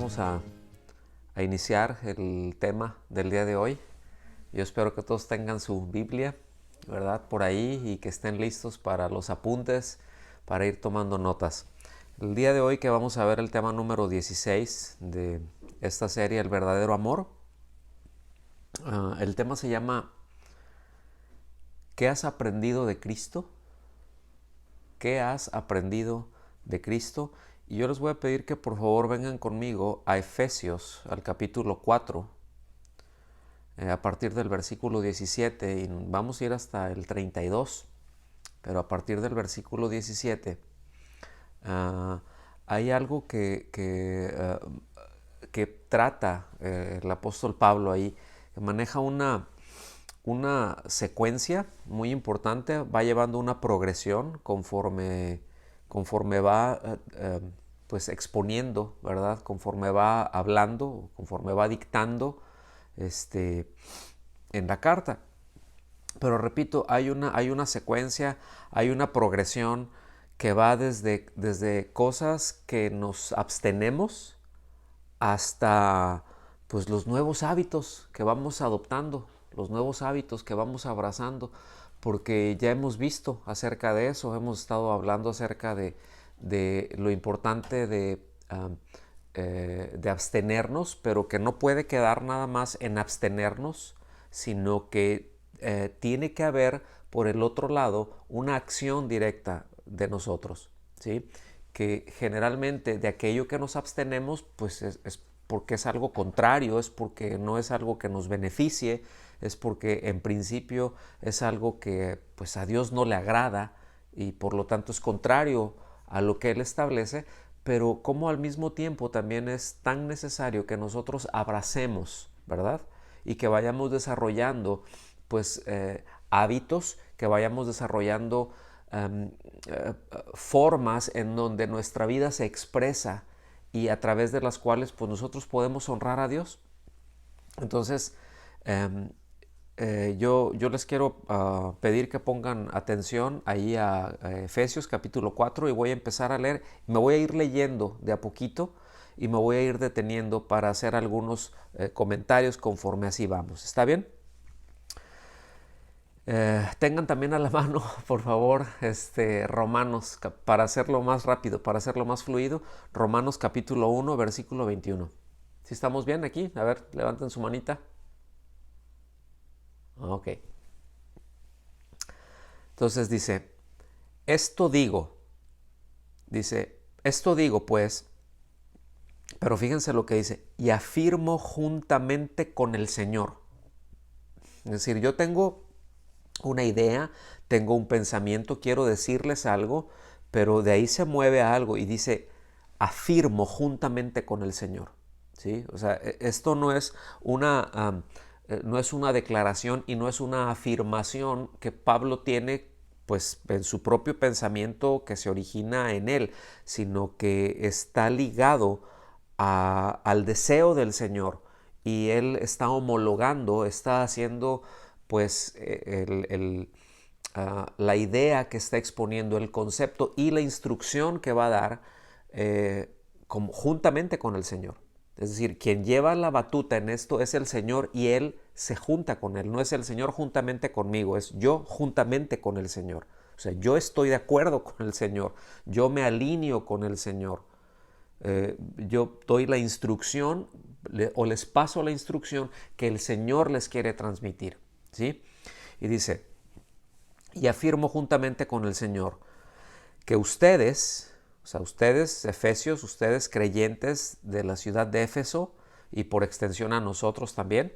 vamos a iniciar el tema del día de hoy. Yo espero que todos tengan su Biblia, ¿verdad?, por ahí, y que estén listos para los apuntes, para ir tomando notas. El día de hoy que vamos a ver el tema número 16 de esta serie, El verdadero amor. El tema se llama ¿Qué has aprendido de Cristo? ¿Qué has aprendido de Cristo? Y yo les voy a pedir que por favor vengan conmigo a Efesios, al capítulo 4, a partir del versículo 17, y vamos a ir hasta el 32, pero a partir del versículo 17 hay algo que trata el apóstol Pablo ahí, que maneja una secuencia muy importante, va llevando una progresión conforme va pues exponiendo, ¿verdad? Conforme va hablando, conforme va dictando en la carta. Pero repito, hay una secuencia, hay una progresión que va desde cosas que nos abstenemos hasta pues los nuevos hábitos que vamos adoptando, los nuevos hábitos que vamos abrazando, porque ya hemos visto acerca de eso, hemos estado hablando acerca de lo importante de abstenernos, pero que no puede quedar nada más en abstenernos, sino que tiene que haber por el otro lado una acción directa de nosotros, ¿sí? Que generalmente de aquello que nos abstenemos, pues es porque es algo contrario, es porque no es algo que nos beneficie, es porque en principio es algo que pues a Dios no le agrada y por lo tanto es contrario a lo que Él establece, pero como al mismo tiempo también es tan necesario que nosotros abracemos, ¿verdad? Y que vayamos desarrollando pues hábitos, que vayamos desarrollando formas en donde nuestra vida se expresa y a través de las cuales pues nosotros podemos honrar a Dios. Entonces yo les quiero pedir que pongan atención ahí a Efesios capítulo 4, y voy a empezar a leer. Me voy a ir leyendo de a poquito y me voy a ir deteniendo para hacer algunos comentarios conforme así vamos. ¿Está bien? Tengan también a la mano, por favor, Romanos, para hacerlo más rápido, para hacerlo más fluido. Romanos capítulo 1, versículo 21. ¿Sí estamos bien aquí? A ver, levanten su manita. Ok. Entonces esto digo pues, pero fíjense lo que dice, y afirmo juntamente con el Señor. Es decir, yo tengo una idea, tengo un pensamiento, quiero decirles algo, pero de ahí se mueve a algo y dice, afirmo juntamente con el Señor. ¿Sí? O sea, esto no es no es una declaración y no es una afirmación que Pablo tiene pues en su propio pensamiento que se origina en él, sino que está ligado al deseo del Señor, y él está homologando, está haciendo pues la idea que está exponiendo, el concepto y la instrucción que va a dar juntamente con el Señor. Es decir, quien lleva la batuta en esto es el Señor y Él se junta con Él. No es el Señor juntamente conmigo, es yo juntamente con el Señor. O sea, yo estoy de acuerdo con el Señor, yo me alineo con el Señor. Yo doy la instrucción o les paso la instrucción que el Señor les quiere transmitir, ¿sí? Y dice, y afirmo juntamente con el Señor que ustedes, o sea, ustedes, efesios, ustedes creyentes de la ciudad de Éfeso, y por extensión a nosotros también,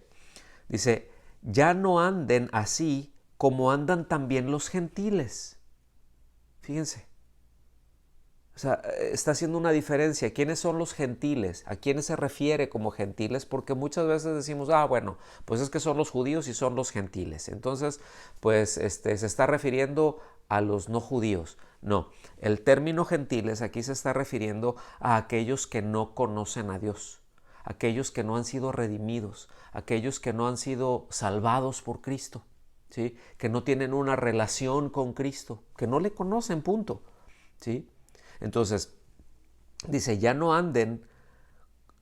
dice, ya no anden así como andan también los gentiles. Fíjense. O sea, está haciendo una diferencia. ¿Quiénes son los gentiles? ¿A quiénes se refiere como gentiles? Porque muchas veces decimos, bueno, pues es que son los judíos y son los gentiles. Entonces, pues se está refiriendo a los no judíos. No, el término gentiles aquí se está refiriendo a aquellos que no conocen a Dios, aquellos que no han sido redimidos, aquellos que no han sido salvados por Cristo, ¿sí? Que no tienen una relación con Cristo, que no le conocen, punto, ¿sí? Entonces, dice, ya no anden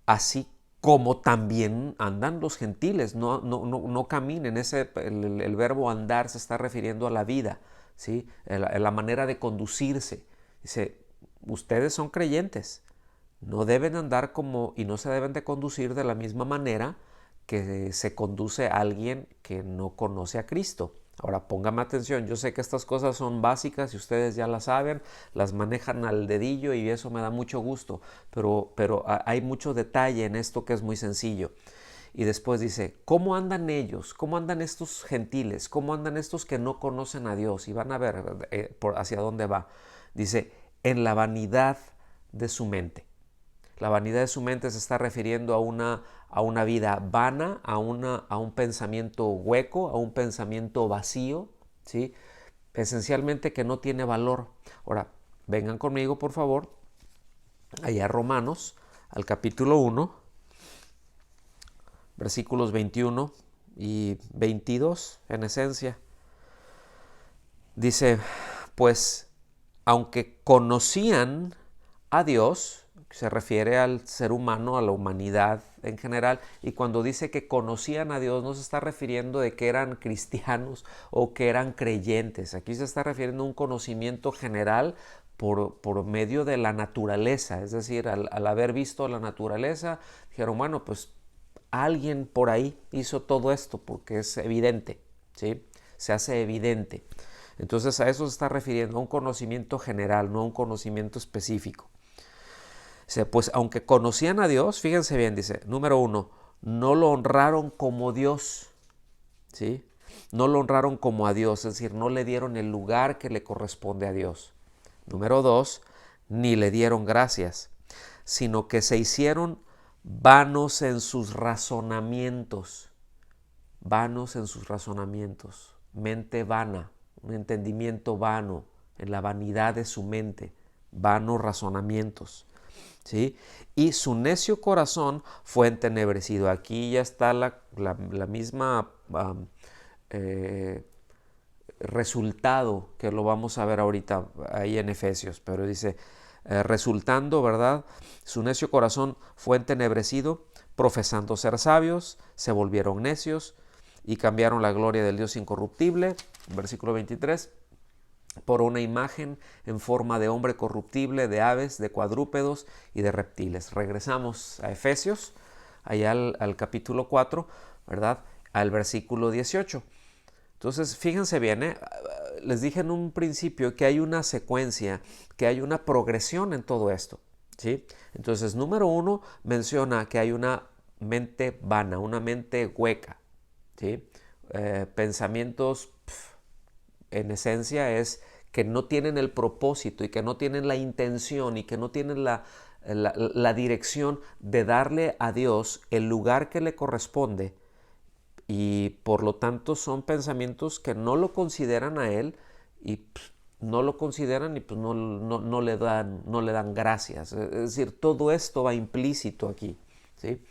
así como también andan los gentiles. No caminen. El verbo andar se está refiriendo a la vida, ¿sí? La manera de conducirse. Dice, ustedes son creyentes, no deben andar como y no se deben de conducir de la misma manera que se conduce alguien que no conoce a Cristo. Ahora póngame atención, yo sé que estas cosas son básicas y ustedes ya las saben, las manejan al dedillo y eso me da mucho gusto, pero hay mucho detalle en esto que es muy sencillo. Y después dice, ¿cómo andan ellos? ¿Cómo andan estos gentiles? ¿Cómo andan estos que no conocen a Dios? Y van a ver hacia dónde va. Dice, en la vanidad de su mente. La vanidad de su mente se está refiriendo a una vida vana, a un pensamiento hueco, a un pensamiento vacío, ¿sí? Esencialmente que no tiene valor. Ahora, vengan conmigo, por favor, allá a Romanos, al capítulo 1, versículos 21 y 22, en esencia. Dice, pues, aunque conocían a Dios, se refiere al ser humano, a la humanidad en general, y cuando dice que conocían a Dios no se está refiriendo de que eran cristianos o que eran creyentes. Aquí se está refiriendo a un conocimiento general por medio de la naturaleza, es decir, al haber visto la naturaleza, dijeron, bueno, pues alguien por ahí hizo todo esto porque es evidente, ¿sí? Se hace evidente. Entonces a eso se está refiriendo, a un conocimiento general, no a un conocimiento específico. O sea, pues aunque conocían a Dios, fíjense bien, dice, número 1, no lo honraron como Dios, ¿sí? No lo honraron como a Dios, es decir, no le dieron el lugar que le corresponde a Dios. Número 2, ni le dieron gracias, sino que se hicieron vanos en sus razonamientos, mente vana, un entendimiento vano, en la vanidad de su mente, vanos razonamientos. ¿Sí? Y su necio corazón fue entenebrecido. Aquí ya está la misma resultado que lo vamos a ver ahorita ahí en Efesios, pero dice, resultando, ¿verdad? Su necio corazón fue entenebrecido, profesando ser sabios, se volvieron necios y cambiaron la gloria del Dios incorruptible, versículo 23, por una imagen en forma de hombre corruptible, de aves, de cuadrúpedos y de reptiles. Regresamos a Efesios, allá al capítulo 4, ¿verdad? Al versículo 18. Entonces, fíjense bien, les dije en un principio que hay una secuencia, que hay una progresión en todo esto, ¿sí? Entonces, número 1 menciona que hay una mente vana, una mente hueca, ¿sí? Pensamientos, en esencia, es que no tienen el propósito y que no tienen la intención y que no tienen la dirección de darle a Dios el lugar que le corresponde, y por lo tanto son pensamientos que no lo consideran a Él y no lo consideran y pues no le dan gracias. Es decir, todo esto va implícito aquí, ¿sí?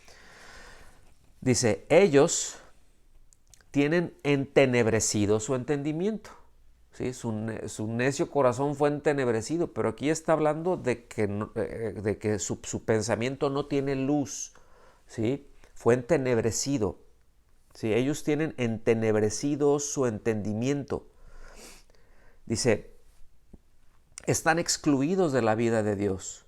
Dice, ellos tienen entenebrecido su entendimiento, ¿sí? Su necio corazón fue entenebrecido, pero aquí está hablando de que su pensamiento no tiene luz, ¿sí? Fue entenebrecido. ¿Sí? Ellos tienen entenebrecido su entendimiento. Dice, están excluidos de la vida de Dios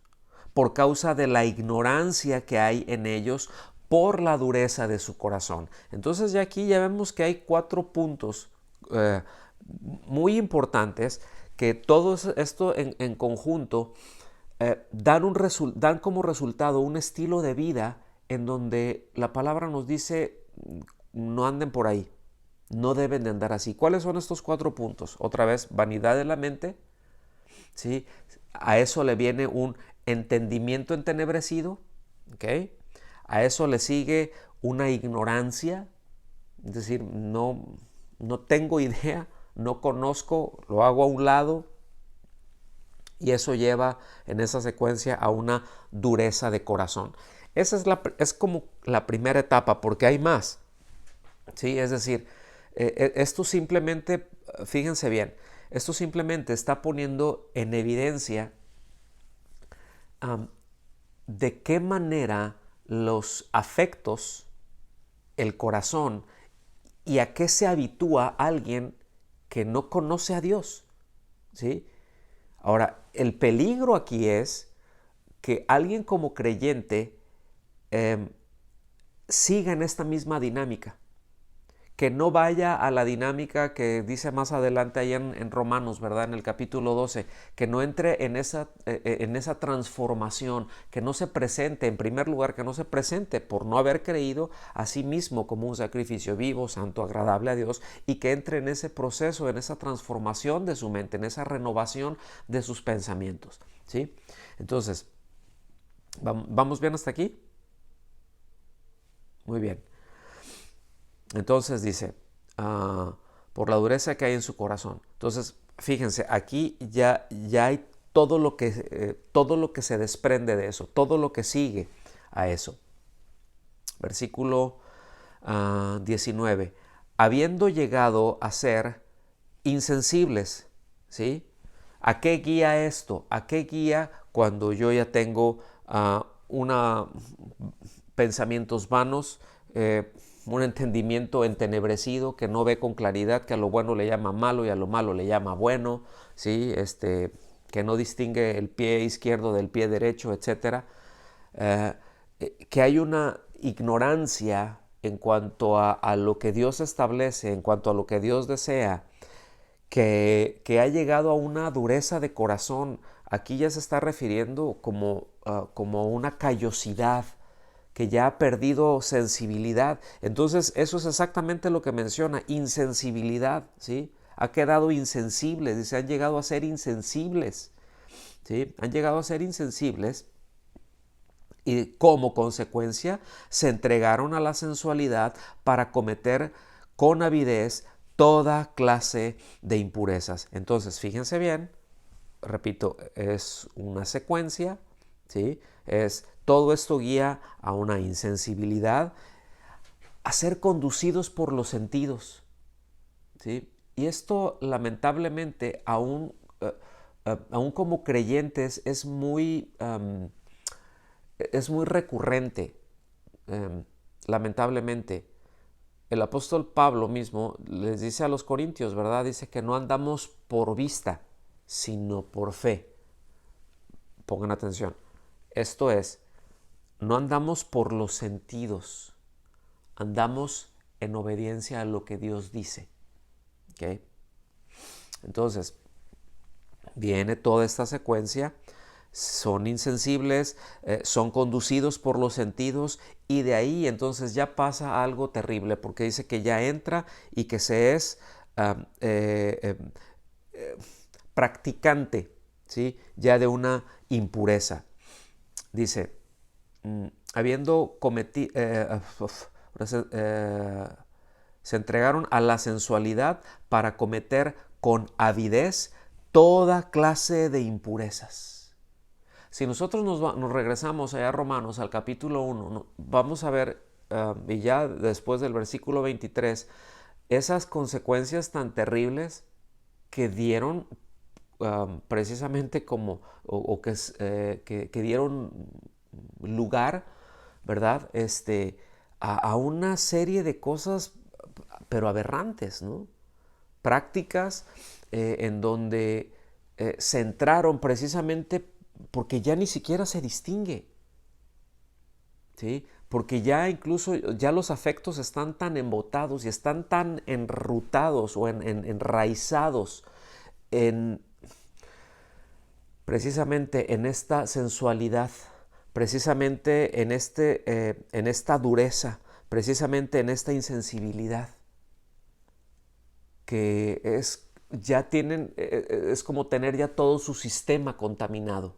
por causa de la ignorancia que hay en ellos por la dureza de su corazón. Entonces ya aquí ya vemos que hay 4 puntos muy importantes que todo esto en conjunto dan como resultado un estilo de vida en donde la palabra nos dice, no anden por ahí, no deben de andar así. ¿Cuáles son estos 4 puntos? Otra vez, vanidad de la mente, ¿sí? A eso le viene un entendimiento entenebrecido, ¿ok? A eso le sigue una ignorancia, es decir, no tengo idea, no conozco, lo hago a un lado, y eso lleva en esa secuencia a una dureza de corazón. Esa es como la primera etapa, porque hay más, ¿sí? Es decir, esto simplemente, fíjense bien, esto simplemente está poniendo en evidencia de qué manera los afectos, el corazón, y a qué se habitúa alguien que no conoce a Dios, ¿sí? Ahora, el peligro aquí es que alguien como creyente eh, siga en esta misma dinámica, que no vaya a la dinámica que dice más adelante ahí en Romanos, ¿verdad? En el capítulo 12, que no entre en esa transformación, que no se presente, en primer lugar, que no se presente por no haber creído a sí mismo como un sacrificio vivo, santo, agradable a Dios, y que entre en ese proceso, en esa transformación de su mente, en esa renovación de sus pensamientos, ¿sí? Entonces, ¿vamos bien hasta aquí? Muy bien. Entonces dice, por la dureza que hay en su corazón. Entonces, fíjense, aquí ya hay todo lo que se desprende de eso, todo lo que sigue a eso. Versículo 19. Habiendo llegado a ser insensibles, ¿sí? ¿A qué guía esto? ¿A qué guía cuando yo ya tengo pensamientos vanos, un entendimiento entenebrecido que no ve con claridad, que a lo bueno le llama malo y a lo malo le llama bueno, ¿sí? Que no distingue el pie izquierdo del pie derecho, etcétera? Que hay una ignorancia en cuanto a lo que Dios establece, en cuanto a lo que Dios desea, que ha llegado a una dureza de corazón. Aquí ya se está refiriendo como una callosidad, que ya ha perdido sensibilidad. Entonces, eso es exactamente lo que menciona, insensibilidad, ¿sí? Ha quedado insensible, dice, han llegado a ser insensibles, ¿sí? Han llegado a ser insensibles y como consecuencia se entregaron a la sensualidad para cometer con avidez toda clase de impurezas. Entonces, fíjense bien, repito, es una secuencia, ¿sí? Todo esto guía a una insensibilidad, a ser conducidos por los sentidos, ¿sí? Y esto lamentablemente aún como creyentes es muy recurrente, lamentablemente. El apóstol Pablo mismo les dice a los corintios, ¿verdad? Dice que no andamos por vista, sino por fe. Pongan atención. Esto es, no andamos por los sentidos, andamos en obediencia a lo que Dios dice. ¿Ok? Entonces, viene toda esta secuencia, son insensibles, son conducidos por los sentidos y de ahí entonces ya pasa algo terrible porque dice que ya entra y que se es practicante, ¿sí? Ya de una impureza. Dice, habiendo cometido, se entregaron a la sensualidad para cometer con avidez toda clase de impurezas. Si nosotros nos regresamos allá a Romanos al capítulo 1, vamos a ver, y ya después del versículo 23, esas consecuencias tan terribles que dieron precisamente o que dieron lugar, ¿verdad? A una serie de cosas, pero aberrantes, ¿no? Prácticas en donde se entraron precisamente porque ya ni siquiera se distingue, ¿sí? Porque ya incluso ya los afectos están tan embotados y están tan enrutados o enraizados en precisamente en esta sensualidad, precisamente en esta dureza, precisamente en esta insensibilidad, que es como tener ya todo su sistema contaminado,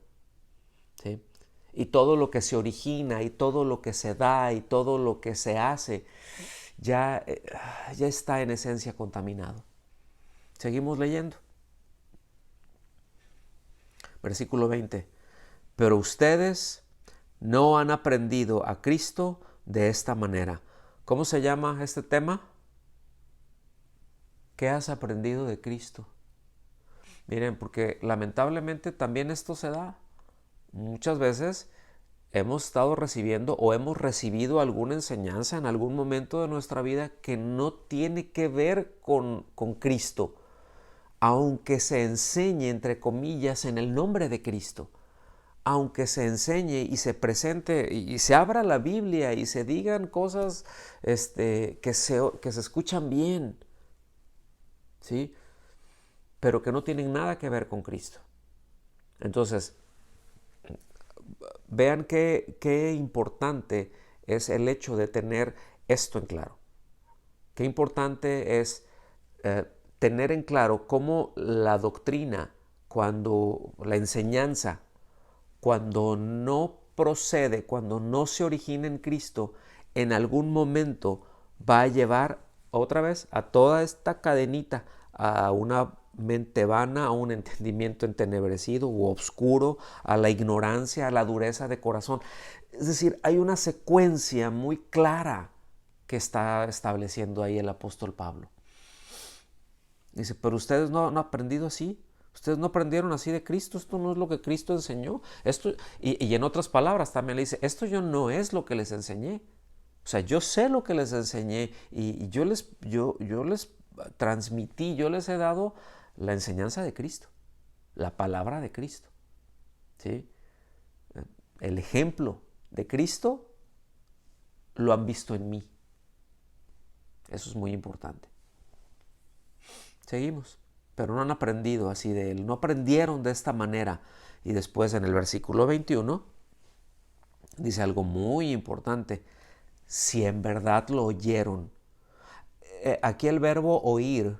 ¿sí? Y todo lo que se origina y todo lo que se da y todo lo que se hace ya está en esencia contaminado. Seguimos leyendo. Versículo 20. Pero ustedes no han aprendido a Cristo de esta manera. ¿Cómo se llama este tema? ¿Qué has aprendido de Cristo? Miren, porque lamentablemente también esto se da. Muchas veces hemos estado recibiendo o hemos recibido alguna enseñanza en algún momento de nuestra vida que no tiene que ver con Cristo, aunque se enseñe, entre comillas, en el nombre de Cristo, aunque se enseñe y se presente y se abra la Biblia y se digan cosas que se escuchan bien, ¿sí? Pero que no tienen nada que ver con Cristo. Entonces, vean qué importante es el hecho de tener esto en claro. Qué importante es tener en claro cómo la doctrina, cuando la enseñanza, cuando no procede, cuando no se origina en Cristo, en algún momento va a llevar otra vez a toda esta cadenita, a una mente vana, a un entendimiento entenebrecido u obscuro, a la ignorancia, a la dureza de corazón. Es decir, hay una secuencia muy clara que está estableciendo ahí el apóstol Pablo. Dice, pero ustedes no han aprendido así. Ustedes no aprendieron así de Cristo. Esto no es lo que Cristo enseñó. Y en otras palabras también le dice, esto yo no es lo que les enseñé. O sea, yo sé lo que les enseñé y yo les transmití, yo les he dado la enseñanza de Cristo, la palabra de Cristo, ¿sí? El ejemplo de Cristo lo han visto en mí. Eso es muy importante. Seguimos. Pero no han aprendido así de Él, no aprendieron de esta manera. Y después en el versículo 21 dice algo muy importante. Si en verdad lo oyeron. Aquí el verbo oír,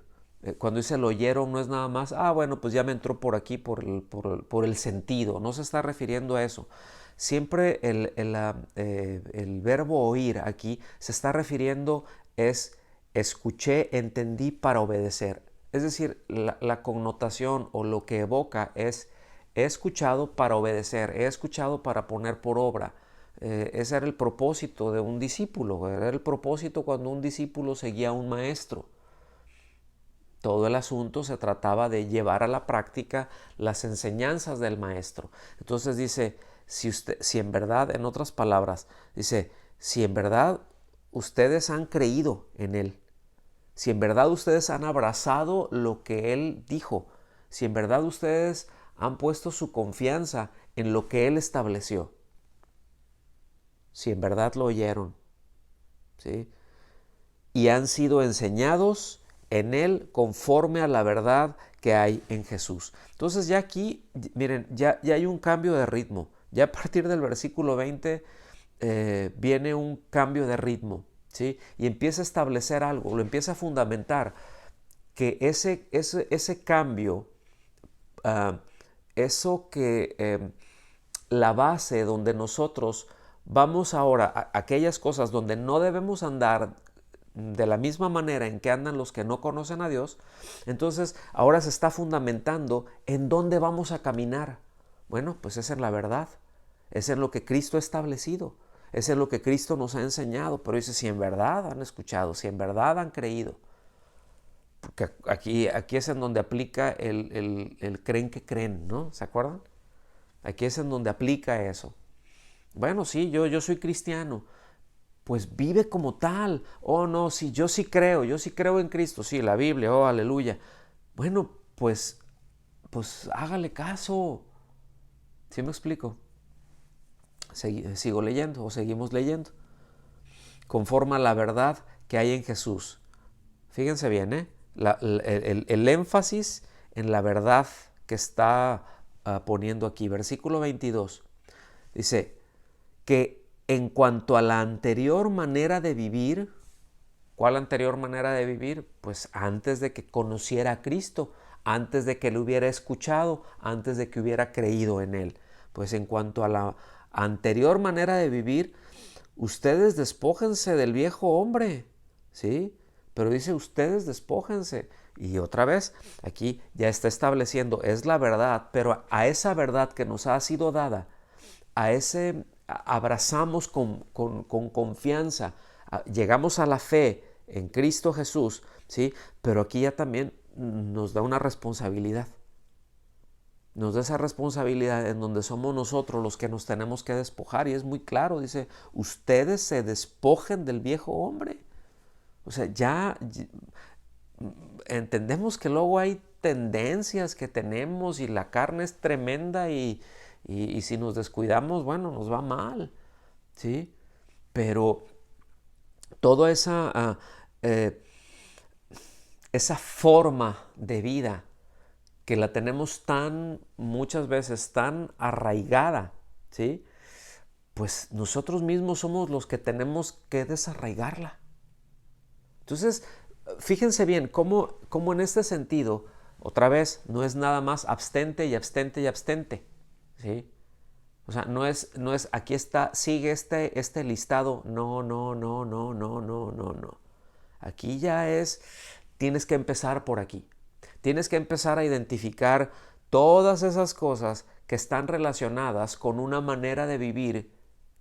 cuando dice lo oyeron, no es nada más, bueno, pues ya me entró por aquí por el sentido. No se está refiriendo a eso. Siempre el verbo oír aquí se está refiriendo es escuché, entendí para obedecer. Es decir, la connotación o lo que evoca es he escuchado para obedecer, he escuchado para poner por obra. Ese era el propósito de un discípulo, era el propósito cuando un discípulo seguía a un maestro. Todo el asunto se trataba de llevar a la práctica las enseñanzas del maestro. Entonces dice, si en verdad, en otras palabras, dice, si en verdad ustedes han creído en Él, si en verdad ustedes han abrazado lo que Él dijo, si en verdad ustedes han puesto su confianza en lo que Él estableció, si en verdad lo oyeron, ¿sí? Y han sido enseñados en Él conforme a la verdad que hay en Jesús. Entonces ya aquí, miren, ya hay un cambio de ritmo. Ya a partir del versículo 20 viene un cambio de ritmo, ¿sí? Y empieza a establecer algo, lo empieza a fundamentar, que ese cambio, eso que la base donde nosotros vamos ahora a aquellas cosas donde no debemos andar de la misma manera en que andan los que no conocen a Dios, entonces ahora se está fundamentando en dónde vamos a caminar. Bueno, pues es en la verdad, es en lo que Cristo ha establecido, es en lo que Cristo nos ha enseñado, pero dice, si en verdad han escuchado, si en verdad han creído, porque aquí es en donde aplica el creen que creen, ¿no? ¿Se acuerdan? Aquí es en donde aplica eso. Bueno, sí, yo soy cristiano. Pues vive como tal. Oh, no, sí, yo sí creo en Cristo, sí, la Biblia, oh, aleluya. Bueno, pues hágale caso. ¿Sí me explico? Sigo leyendo o seguimos leyendo. Conforme a la verdad que hay en Jesús. Fíjense bien, ¿eh? El énfasis en la verdad que está poniendo aquí. Versículo 22. Dice que en cuanto a la anterior manera de vivir, ¿cuál anterior manera de vivir? Pues antes de que conociera a Cristo, antes de que lo hubiera escuchado, antes de que hubiera creído en Él. Pues en cuanto a la anterior manera de vivir, ustedes despójense del viejo hombre, ¿sí? Pero dice ustedes despójense. Y otra vez, aquí ya está estableciendo, es la verdad, pero a esa verdad que nos ha sido dada, a ese abrazamos con confianza, llegamos a la fe en Cristo Jesús, ¿sí? Pero aquí ya también nos da una responsabilidad. nos da esa responsabilidad en donde somos nosotros los que nos tenemos que despojar. Y es muy claro, dice, ustedes se despojen del viejo hombre. O sea, ya entendemos que luego hay tendencias que tenemos y la carne es tremenda y si nos descuidamos, bueno, nos va mal, ¿sí? Pero toda esa forma de vida que la tenemos muchas veces tan arraigada, ¿sí? Pues nosotros mismos somos los que tenemos que desarraigarla. Entonces, fíjense bien cómo en este sentido, otra vez, no es nada más abstente y abstente y abstente, ¿sí? O sea, no es aquí está, sigue este listado, no, no, no, no, no, no, no, no. Aquí ya tienes que empezar por aquí. Tienes que empezar a identificar todas esas cosas que están relacionadas con una manera de vivir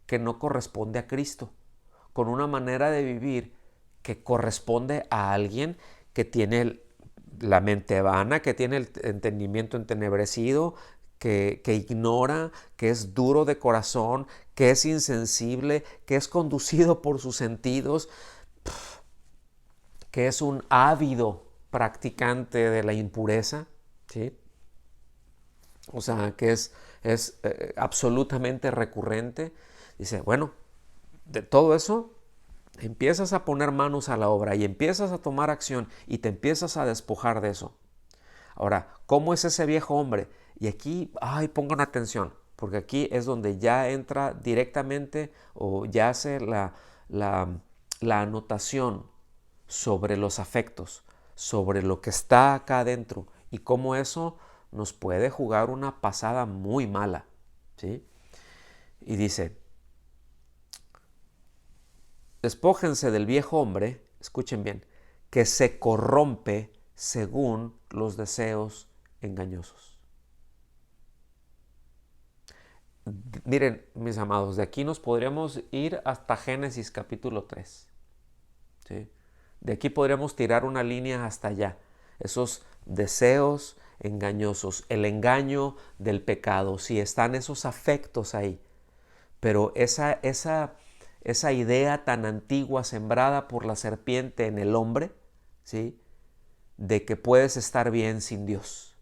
que no corresponde a Cristo, con una manera de vivir que corresponde a alguien que tiene la mente vana, que tiene el entendimiento entenebrecido, que ignora, que es duro de corazón, que es insensible, que es conducido por sus sentidos, que es un ávido practicante de la impureza, ¿sí? O sea, que es absolutamente recurrente. Dice, bueno, de todo eso empiezas a poner manos a la obra y empiezas a tomar acción y te empiezas a despojar de eso. Ahora, ¿cómo es ese viejo hombre? Y aquí, pongan atención, porque aquí es donde ya entra directamente o ya hace la anotación sobre los afectos, sobre lo que está acá adentro y cómo eso nos puede jugar una pasada muy mala, ¿sí? Y dice, despójense del viejo hombre, escuchen bien, que se corrompe según los deseos engañosos. Miren, mis amados, de aquí nos podríamos ir hasta Génesis capítulo 3. ¿Sí? De aquí podríamos tirar una línea hasta allá. Esos deseos engañosos, el engaño del pecado, si están esos afectos ahí. Pero esa idea tan antigua sembrada por la serpiente en el hombre, ¿sí? De que puedes estar bien sin Dios,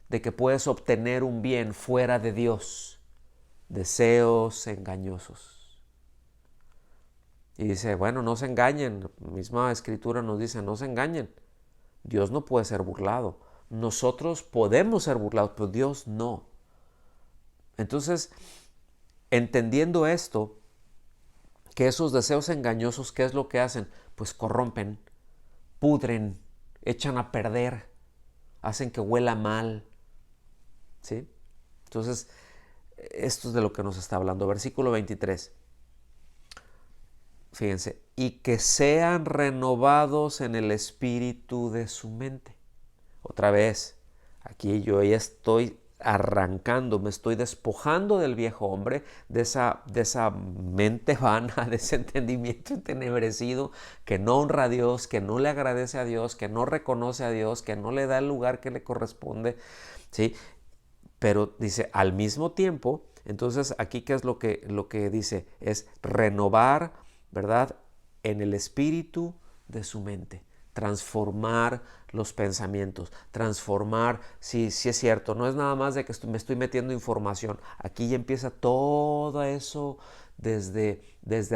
de que puedes obtener un bien fuera de Dios, deseos engañosos. Y dice, bueno, no se engañen, la misma escritura nos dice, no se engañen, Dios no puede ser burlado, nosotros podemos ser burlados, pero Dios no. Entonces, entendiendo esto, que esos deseos engañosos, ¿qué es lo que hacen? Pues corrompen, pudren, echan a perder, hacen que huela mal, ¿sí? Entonces, esto es de lo que nos está hablando. Versículo 23. Fíjense, y que sean renovados en el espíritu de su mente. Otra vez, aquí yo ya estoy arrancando, me estoy despojando del viejo hombre, de esa mente vana, de ese entendimiento entenebrecido que no honra a Dios, que no le agradece a Dios, que no reconoce a Dios, que no le da el lugar que le corresponde, ¿sí? Pero dice, al mismo tiempo, entonces aquí ¿qué es lo que dice? Es renovar, ¿verdad? En el espíritu de su mente. Transformar los pensamientos, transformar, sí es cierto, no es nada más de que me estoy metiendo información, aquí ya empieza todo eso desde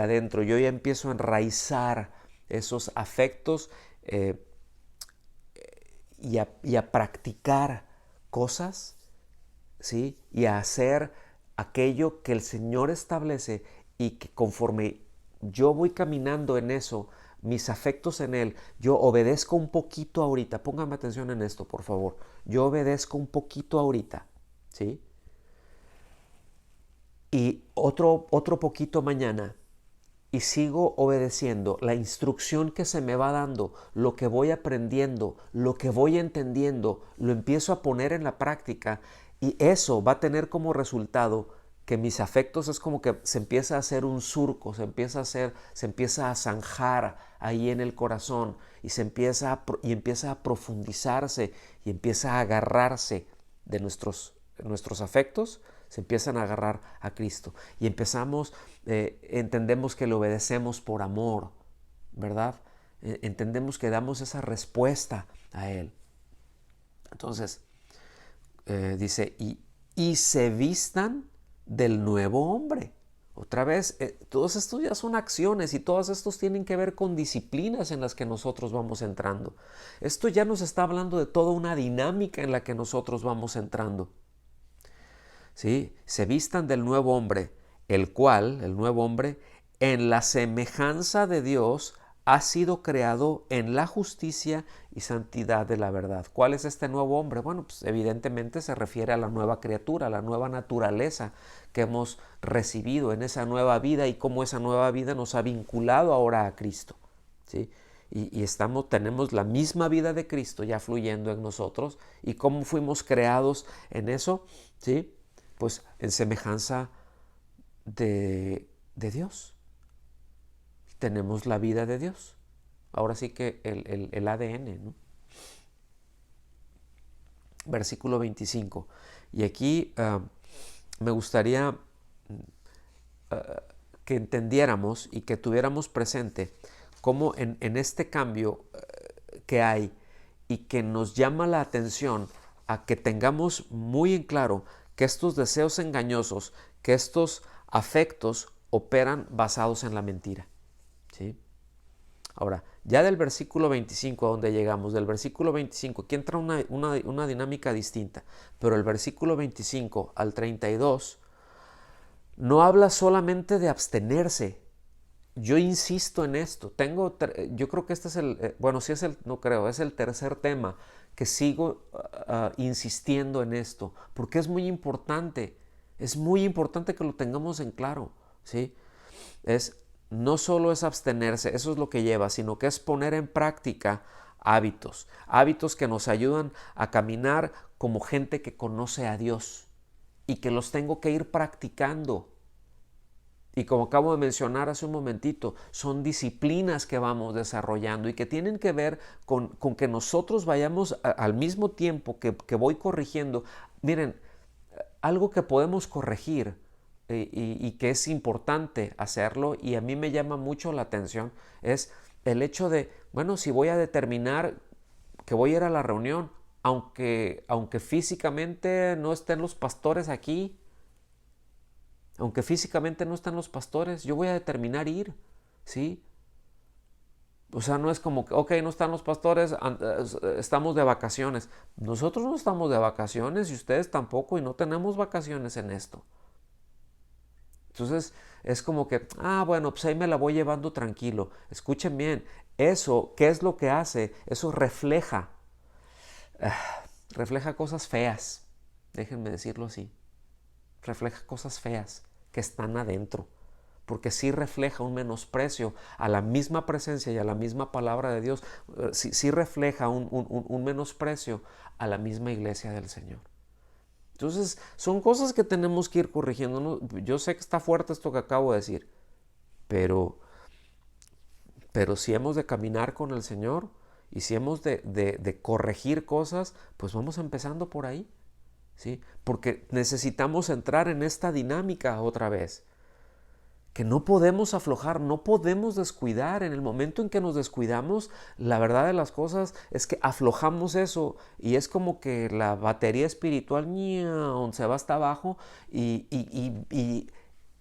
adentro, yo ya empiezo a enraizar esos afectos y a practicar cosas, ¿sí? Y a hacer aquello que el Señor establece y que conforme yo voy caminando en eso, mis afectos en Él, yo obedezco un poquito ahorita, póngame atención en esto, por favor, yo obedezco un poquito ahorita, ¿sí? Y otro poquito mañana, y sigo obedeciendo la instrucción que se me va dando, lo que voy aprendiendo, lo que voy entendiendo, lo empiezo a poner en la práctica y eso va a tener como resultado que mis afectos es como que se empieza a hacer un surco, se empieza a zanjar ahí en el corazón y empieza a profundizarse y empieza a agarrarse de nuestros nuestros afectos se empiezan a agarrar a Cristo y entendemos que le obedecemos por amor, ¿verdad? Entendemos que damos esa respuesta a Él. Entonces, dice, y se vistan del nuevo hombre. Otra vez, todos estos ya son acciones y todos estos tienen que ver con disciplinas en las que nosotros vamos entrando. Esto ya nos está hablando de toda una dinámica en la que nosotros vamos entrando. ¿Sí? Se vistan del nuevo hombre, el cual, el nuevo hombre, en la semejanza de Dios, ha sido creado en la justicia y santidad de la verdad. ¿Cuál es este nuevo hombre? Bueno, pues evidentemente se refiere a la nueva criatura, a la nueva naturaleza que hemos recibido en esa nueva vida y cómo esa nueva vida nos ha vinculado ahora a Cristo. ¿Sí? Y tenemos la misma vida de Cristo ya fluyendo en nosotros. ¿Y cómo fuimos creados en eso? ¿Sí? Pues en semejanza de Dios. Tenemos la vida de Dios. Ahora sí que el ADN, ¿no? Versículo 25. Y aquí me gustaría que entendiéramos y que tuviéramos presente cómo en este cambio que hay y que nos llama la atención a que tengamos muy en claro que estos deseos engañosos, que estos afectos operan basados en la mentira. ¿Sí? Ahora, ya del versículo 25 a donde llegamos, del versículo 25, aquí entra una dinámica distinta, pero el versículo 25 al 32 no habla solamente de abstenerse. Yo insisto en esto. Yo creo que este es es el tercer tema que sigo insistiendo en esto, porque es muy importante que lo tengamos en claro, ¿sí? No solo es abstenerse, eso es lo que lleva, sino que es poner en práctica hábitos que nos ayudan a caminar como gente que conoce a Dios y que los tengo que ir practicando. Y como acabo de mencionar hace un momentito, son disciplinas que vamos desarrollando y que tienen que ver con que nosotros vayamos al mismo tiempo que voy corrigiendo. Miren, algo que podemos corregir y que es importante hacerlo y a mí me llama mucho la atención es el hecho de, bueno, si voy a determinar que voy a ir a la reunión, aunque físicamente no estén los pastores aquí, aunque físicamente no están los pastores, yo voy a determinar ir, ¿sí? O sea, no es como que, ok, no están los pastores, estamos de vacaciones. Nosotros no estamos de vacaciones y ustedes tampoco y no tenemos vacaciones en esto. Entonces es como que, bueno, pues ahí me la voy llevando tranquilo. Escuchen bien, eso, ¿qué es lo que hace? Eso refleja cosas feas, déjenme decirlo así. Refleja cosas feas que están adentro, porque sí refleja un menosprecio a la misma presencia y a la misma palabra de Dios, sí refleja un menosprecio a la misma iglesia del Señor. Entonces, son cosas que tenemos que ir corrigiendo. ¿No? Yo sé que está fuerte esto que acabo de decir, pero si hemos de caminar con el Señor y si hemos de corregir cosas, pues vamos empezando por ahí, ¿sí? Porque necesitamos entrar en esta dinámica otra vez. Que no podemos aflojar, no podemos descuidar. En el momento en que nos descuidamos, la verdad de las cosas es que aflojamos eso y es como que la batería espiritual se va hasta abajo y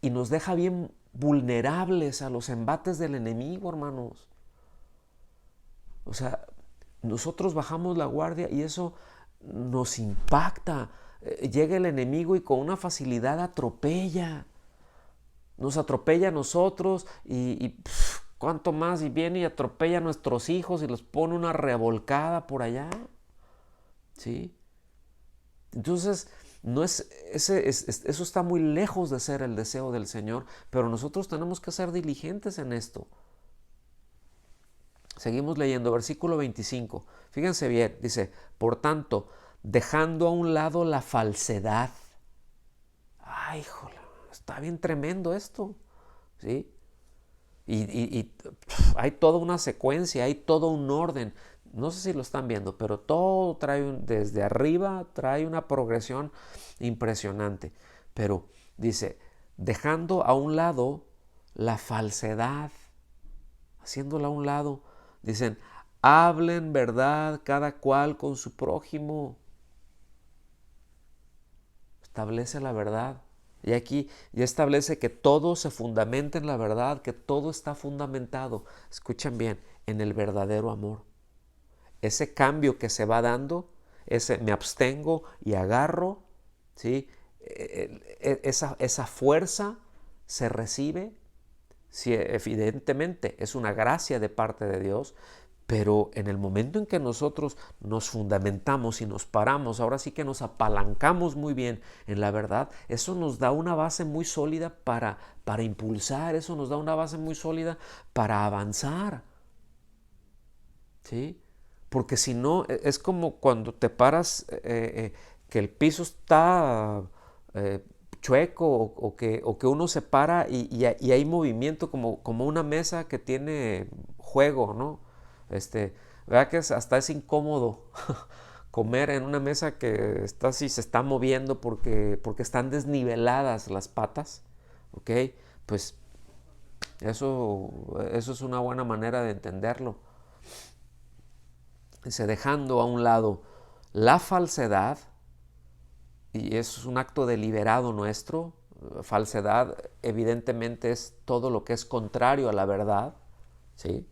nos deja bien vulnerables a los embates del enemigo, hermanos. O sea, nosotros bajamos la guardia y eso nos impacta. Llega el enemigo y con una facilidad nos atropella a nosotros y cuánto más, y viene y atropella a nuestros hijos y los pone una revolcada por allá, ¿sí? Entonces, eso está muy lejos de ser el deseo del Señor, pero nosotros tenemos que ser diligentes en esto. Seguimos leyendo, versículo 25. Fíjense bien, dice, por tanto, dejando a un lado la falsedad. Ay, híjole. Está bien tremendo esto, ¿sí? Y hay toda una secuencia, hay todo un orden. No sé si lo están viendo, pero todo trae desde arriba, trae una progresión impresionante. Pero dice, dejando a un lado la falsedad, haciéndola a un lado, dicen, hablen verdad cada cual con su prójimo. Establece la verdad. Y aquí ya establece que todo se fundamenta en la verdad, que todo está fundamentado, escuchen bien, en el verdadero amor. Ese cambio que se va dando, ese me abstengo y agarro, ¿sí? Esa fuerza se recibe, sí, evidentemente es una gracia de parte de Dios, pero en el momento en que nosotros nos fundamentamos y nos paramos, ahora sí que nos apalancamos muy bien en la verdad, eso nos da una base muy sólida para impulsar, eso nos da una base muy sólida para avanzar, ¿sí? Porque si no, es como cuando te paras, que el piso está chueco o que uno se para y hay movimiento como una mesa que tiene juego, ¿no? ¿Verdad que hasta es incómodo comer en una mesa que está así, se está moviendo porque están desniveladas las patas? ¿Ok? Pues eso es una buena manera de entenderlo. Dice, dejando a un lado la falsedad, y eso es un acto deliberado nuestro. Falsedad evidentemente es todo lo que es contrario a la verdad, ¿sí?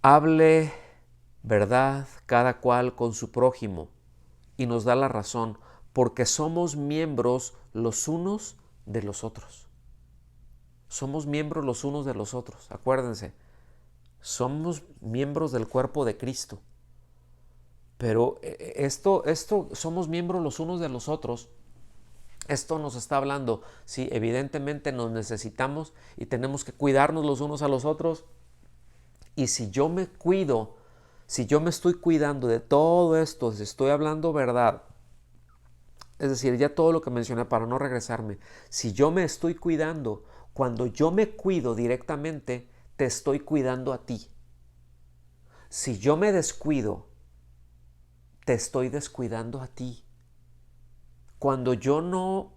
Hable verdad cada cual con su prójimo, y nos da la razón, porque somos miembros los unos de los otros. Somos miembros los unos de los otros, acuérdense, somos miembros del cuerpo de Cristo. Pero esto somos miembros los unos de los otros. Esto nos está hablando, sí, evidentemente nos necesitamos y tenemos que cuidarnos los unos a los otros. Y si yo me cuido, si yo me estoy cuidando de todo esto, si estoy hablando verdad, es decir, ya todo lo que mencioné para no regresarme, si yo me estoy cuidando, cuando yo me cuido directamente, te estoy cuidando a ti. Si yo me descuido, te estoy descuidando a ti. Cuando yo no,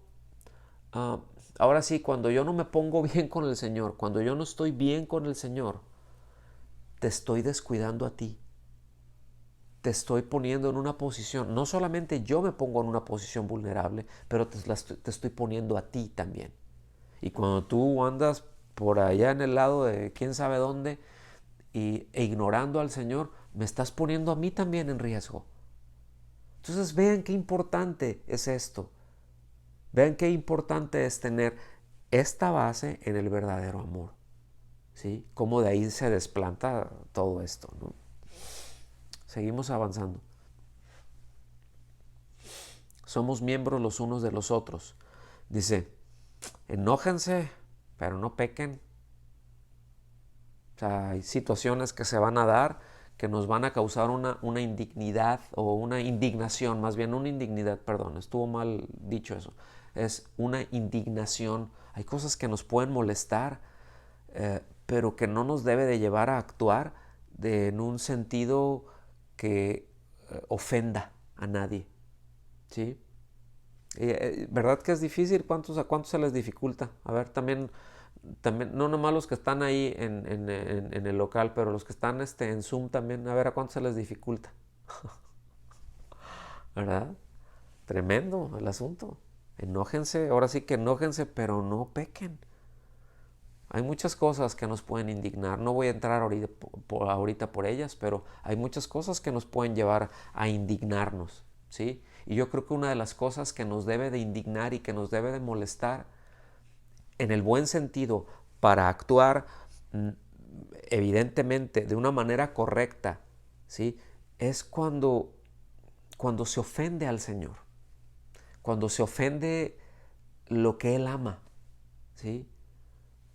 uh, ahora sí, cuando yo no me pongo bien con el Señor, cuando yo no estoy bien con el Señor, te estoy descuidando a ti. Te estoy poniendo en una posición, no solamente yo me pongo en una posición vulnerable, pero te estoy poniendo a ti también. Y cuando tú andas por allá en el lado de quién sabe dónde e ignorando al Señor, me estás poniendo a mí también en riesgo. Entonces vean qué importante es esto. Vean qué importante es tener esta base en el verdadero amor. ¿Sí? Cómo de ahí se desplanta todo esto, ¿no? Seguimos avanzando. Somos miembros los unos de los otros. Dice, enójense, pero no pequen. O sea, hay situaciones que se van a dar que nos van a causar una indignidad o una indignación, más bien una indignidad, perdón, estuvo mal dicho eso. Es una indignación. Hay cosas que nos pueden molestar, pero que no nos debe de llevar a actuar en un sentido que ofenda a nadie, ¿sí? ¿Verdad que es difícil? ¿A cuántos se les dificulta? A ver, también no nomás los que están ahí en el local, pero los que están en Zoom también, a ver, ¿a cuántos se les dificulta? ¿Verdad? Tremendo el asunto. Enójense, ahora sí que enójense, pero no pequen. Hay muchas cosas que nos pueden indignar. No voy a entrar ahorita por ellas, pero hay muchas cosas que nos pueden llevar a indignarnos, ¿sí? Y yo creo que una de las cosas que nos debe de indignar y que nos debe de molestar, en el buen sentido, para actuar evidentemente de una manera correcta, ¿sí? Es cuando se ofende al Señor, cuando se ofende lo que Él ama, ¿sí?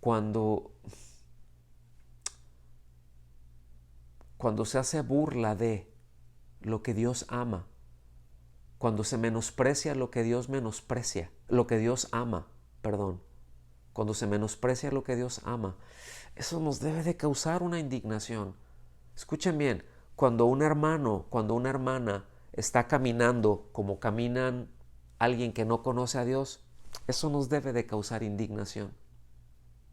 Cuando se hace burla de lo que Dios ama, cuando se menosprecia lo que Dios menosprecia, lo que Dios ama, perdón, cuando se menosprecia lo que Dios ama, eso nos debe de causar una indignación. Escuchen bien, cuando un hermano, cuando una hermana está caminando como caminan alguien que no conoce a Dios, eso nos debe de causar indignación.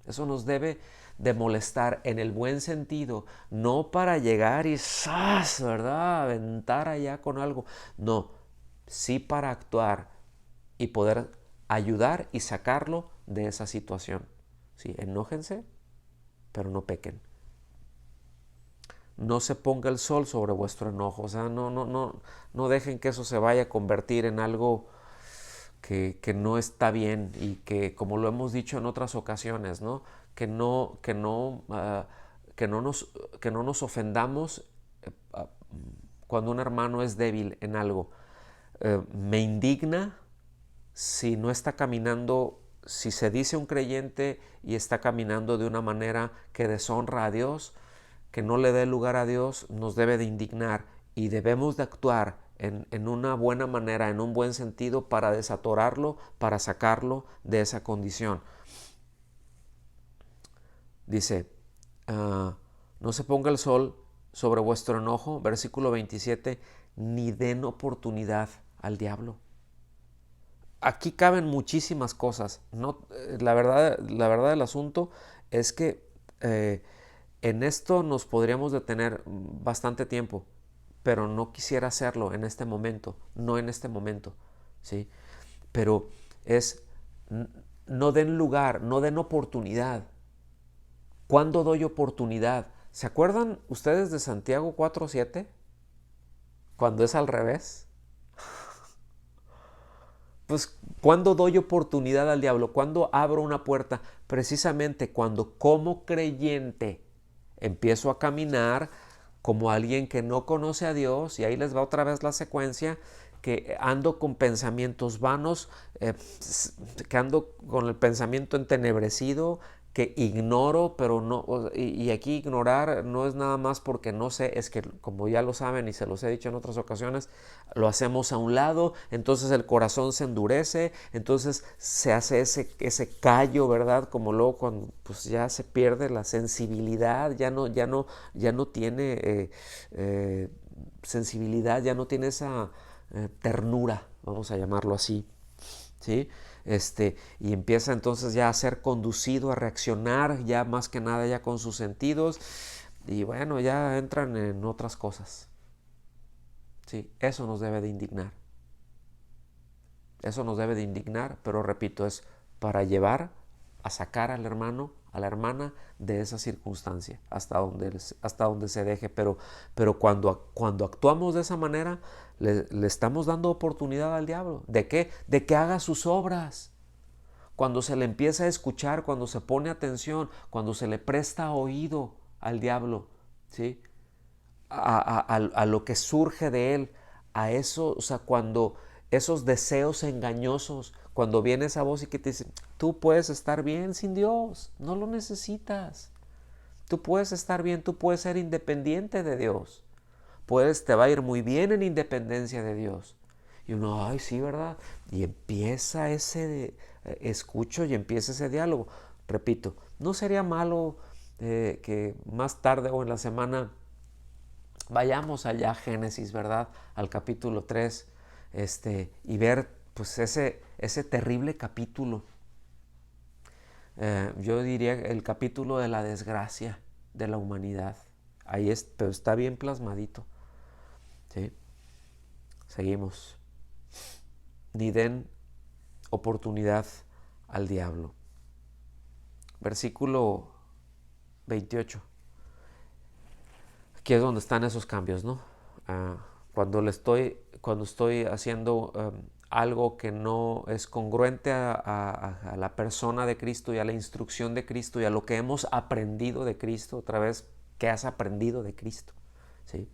Eso nos debe de molestar en el buen sentido, no para llegar y ¡zas!, ¿verdad?, aventar allá con algo. No, sí para actuar y poder ayudar y sacarlo de esa situación. Sí, enójense, pero no pequen. No se ponga el sol sobre vuestro enojo. O sea, no dejen que eso se vaya a convertir en algo que no está bien y que, como lo hemos dicho en otras ocasiones, ¿no? Que no nos ofendamos cuando un hermano es débil en algo. Me indigna si no está caminando, si se dice un creyente y está caminando de una manera que deshonra a Dios, que no le dé lugar a Dios, nos debe de indignar y debemos de actuar en una buena manera, en un buen sentido, para desatorarlo, para sacarlo de esa condición. Dice, no se ponga el sol sobre vuestro enojo, versículo 27, ni den oportunidad al diablo. Aquí caben muchísimas cosas. No, la verdad del asunto es que en esto nos podríamos detener bastante tiempo, pero no quisiera hacerlo en este momento, no en este momento, ¿sí? Pero es, no den lugar, no den oportunidad. ¿Cuándo doy oportunidad? ¿Se acuerdan ustedes de Santiago 4:7? Cuando es al revés. Pues, ¿cuándo doy oportunidad al diablo? ¿Cuándo abro una puerta? Precisamente cuando como creyente empiezo a caminar como alguien que no conoce a Dios, y ahí les va otra vez la secuencia, que ando con pensamientos vanos, que ando con el pensamiento entenebrecido, que ignoro, pero no, y aquí ignorar no es nada más porque no sé, es que como ya lo saben y se los he dicho en otras ocasiones, lo hacemos a un lado, entonces el corazón se endurece, entonces se hace ese callo, ¿verdad? Como luego cuando pues ya se pierde la sensibilidad, ya no tiene sensibilidad, ya no tiene esa ternura, vamos a llamarlo así, ¿sí? Y empieza entonces ya a ser conducido, a reaccionar ya más que nada ya con sus sentidos, y bueno, ya entran en otras cosas. Sí, eso nos debe de indignar. Eso nos debe de indignar, pero repito, es para llevar a sacar al hermano, a la hermana de esa circunstancia, hasta donde se deje. Pero cuando actuamos de esa manera, le estamos dando oportunidad al diablo. ¿De qué? De que haga sus obras. Cuando se le empieza a escuchar, cuando se pone atención, cuando se le presta oído al diablo, ¿sí? A lo que surge de él, a eso, o sea, cuando esos deseos engañosos, cuando viene esa voz y que te dice, tú puedes estar bien sin Dios, no lo necesitas, tú puedes estar bien, tú puedes ser independiente de Dios, te va a ir muy bien en independencia de Dios. Y uno, ay, sí, ¿verdad? Y empieza escucho y empieza ese diálogo. Repito, no sería malo que más tarde o en la semana vayamos allá a Génesis, ¿verdad? Al capítulo 3, y ver pues ese terrible capítulo. Yo diría el capítulo de la desgracia de la humanidad. Pero está bien plasmadito. ¿Sí? Seguimos. Ni den oportunidad al diablo. Versículo 28. Aquí es donde están esos cambios, ¿no? Cuando estoy haciendo algo que no es congruente a la persona de Cristo y a la instrucción de Cristo y a lo que hemos aprendido de Cristo, otra vez, ¿qué has aprendido de Cristo? ¿Sí?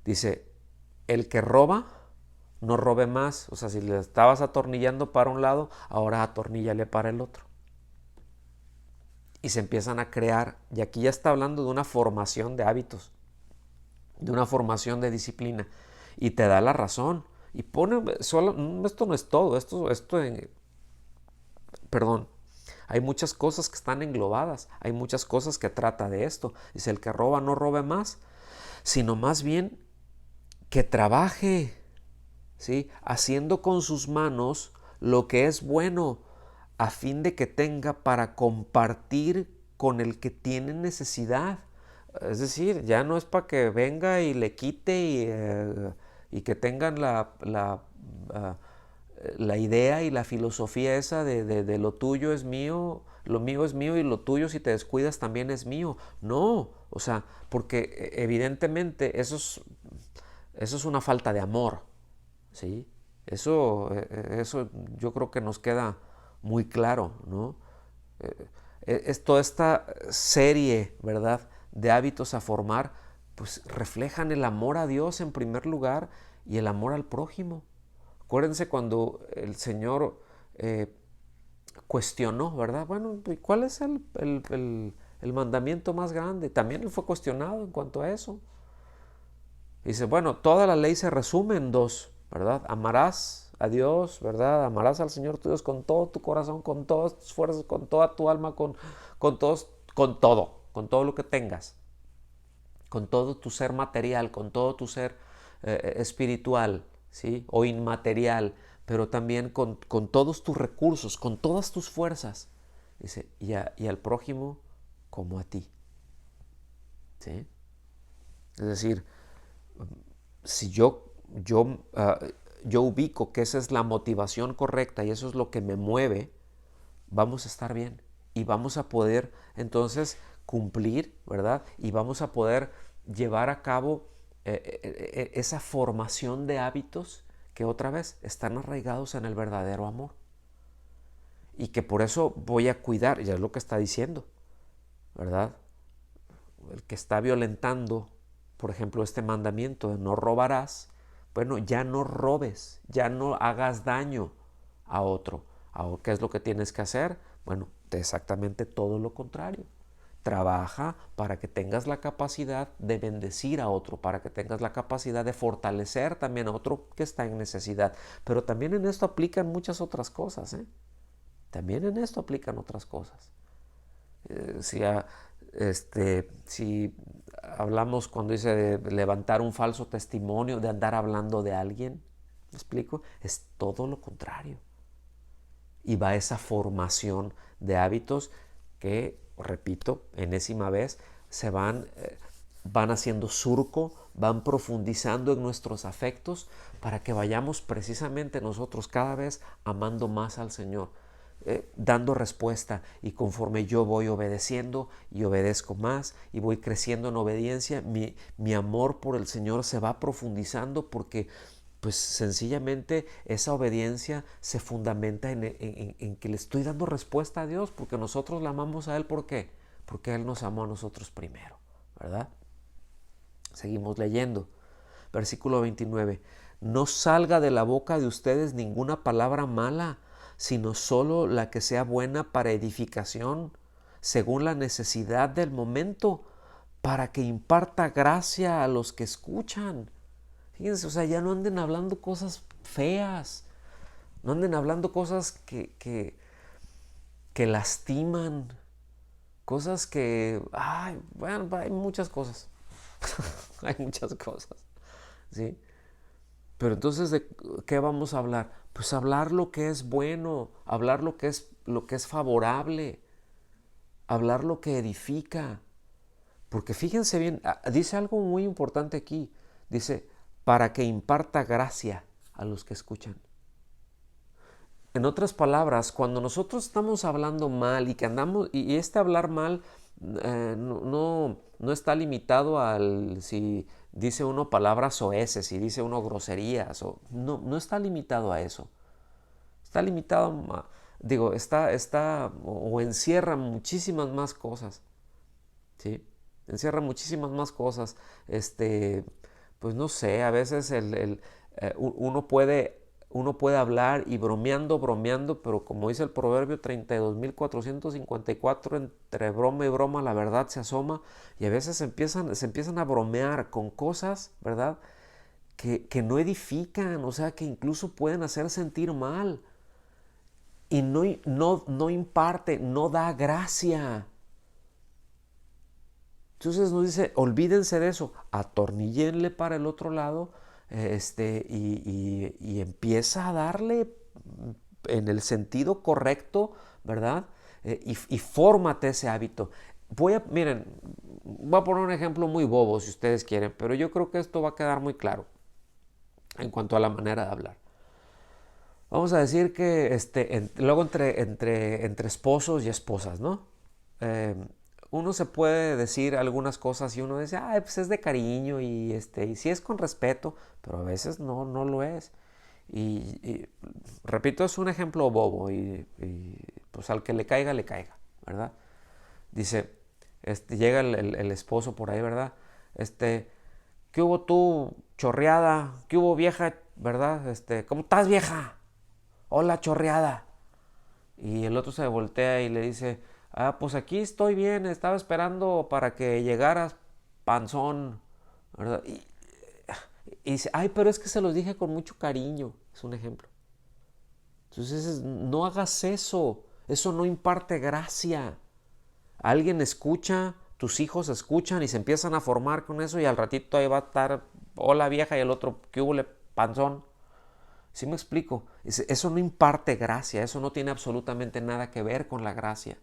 Dice, el que roba, no robe más. O sea, si le estabas atornillando para un lado, ahora atorníllale para el otro. Y se empiezan a crear, y aquí ya está hablando de una formación de hábitos, de una formación de disciplina, y te da la razón. Y esto no es todo, perdón, Hay muchas cosas que están englobadas, hay muchas cosas que trata de esto. Dice, el que roba no robe más, sino más bien que trabaje, ¿sí? Haciendo con sus manos lo que es bueno, a fin de que tenga para compartir con el que tiene necesidad. Es decir, ya no es para que venga y le quite y que tengan la idea y la filosofía esa de lo tuyo es mío, lo mío es mío y lo tuyo si te descuidas también es mío. No, o sea, porque evidentemente eso es una falta de amor, ¿sí? Eso yo creo que nos queda muy claro, ¿no? Es toda esta serie, ¿verdad?, de hábitos a formar, pues reflejan el amor a Dios en primer lugar y el amor al prójimo. Acuérdense cuando el Señor cuestionó, ¿verdad? Bueno, ¿cuál es el mandamiento más grande? También él fue cuestionado en cuanto a eso. Dice, bueno, toda la ley se resume en dos, ¿verdad? Amarás a Dios, ¿verdad? Amarás al Señor tu Dios con todo tu corazón, con todas tus fuerzas, con toda tu alma, con todo lo que tengas, con todo tu ser material, con todo tu ser espiritual, ¿sí? O inmaterial, pero también con todos tus recursos, con todas tus fuerzas. Dice, y al prójimo como a ti, ¿sí? Es decir, si yo ubico que esa es la motivación correcta y eso es lo que me mueve, vamos a estar bien y vamos a poder entonces cumplir, ¿verdad? Y vamos a poder llevar a cabo esa formación de hábitos que otra vez están arraigados en el verdadero amor. Y que por eso voy a cuidar, ya es lo que está diciendo, ¿verdad? El que está violentando, por ejemplo, este mandamiento de no robarás, bueno, ya no robes, ya no hagas daño a otro. Ahora, ¿qué es lo que tienes que hacer? Bueno, exactamente todo lo contrario. Trabaja para que tengas la capacidad de bendecir a otro, para que tengas la capacidad de fortalecer también a otro que está en necesidad. Pero también en esto aplican muchas otras cosas, ¿eh? También en esto aplican otras cosas. Si, si hablamos cuando dice de levantar un falso testimonio, de andar hablando de alguien, ¿me explico? Es todo lo contrario. Y va esa formación de hábitos que, repito, enésima vez, van haciendo surco, van profundizando en nuestros afectos para que vayamos precisamente nosotros cada vez amando más al Señor. Dando respuesta, y conforme yo voy obedeciendo y obedezco más y voy creciendo en obediencia, mi amor por el Señor se va profundizando porque pues sencillamente esa obediencia se fundamenta en que le estoy dando respuesta a Dios porque nosotros le amamos a Él. ¿Por qué? Porque Él nos amó a nosotros primero, ¿verdad? Seguimos leyendo. Versículo 29. No salga de la boca de ustedes ninguna palabra mala, sino solo la que sea buena para edificación, según la necesidad del momento, para que imparta gracia a los que escuchan. Fíjense, o sea, ya no anden hablando cosas feas, no anden hablando cosas que lastiman, cosas que, ay, bueno, hay muchas cosas, hay muchas cosas, ¿sí? Pero entonces, ¿de qué vamos a hablar? Pues hablar lo que es bueno, hablar lo que es favorable, hablar lo que edifica. Porque fíjense bien, dice algo muy importante aquí. Dice, para que imparta gracia a los que escuchan. En otras palabras, cuando nosotros estamos hablando mal y que andamos, y este hablar mal no está limitado al si dice uno palabras soeces, si dice uno groserías, no está limitado a eso. Está limitado, está o encierra muchísimas más cosas, ¿sí? Encierra muchísimas más cosas. Pues no sé, a veces uno puede hablar y bromeando, pero como dice el proverbio 32.454, entre broma y broma la verdad se asoma, y a veces se empiezan a bromear con cosas, ¿verdad?, que no edifican, o sea, que incluso pueden hacer sentir mal. y no imparte, no da gracia. Entonces nos dice, olvídense de eso, atornillenle para el otro lado, y empieza a darle en el sentido correcto, ¿verdad? Y fórmate ese hábito. Miren, voy a poner un ejemplo muy bobo si ustedes quieren, pero yo creo que esto va a quedar muy claro en cuanto a la manera de hablar. Vamos a decir que luego entre esposos y esposas, ¿no? Uno se puede decir algunas cosas y uno dice, pues es de cariño y sí es con respeto, pero a veces no lo es. Y repito, es un ejemplo bobo y pues al que le caiga, ¿verdad? Dice, llega el esposo por ahí, ¿verdad? ¿Qué hubo tú, chorreada? ¿Qué hubo, vieja? ¿Verdad? ¿Cómo estás, vieja? Hola, chorreada. Y el otro se voltea y le dice, pues aquí estoy bien, estaba esperando para que llegaras, panzón, ¿verdad? Y dice, pero es que se los dije con mucho cariño, es un ejemplo. Entonces, no hagas eso no imparte gracia. Alguien escucha, tus hijos escuchan y se empiezan a formar con eso y al ratito ahí va a estar, hola vieja, y el otro, ¿qué hubo, panzón? ¿Sí me explico? Eso no imparte gracia, eso no tiene absolutamente nada que ver con la gracia.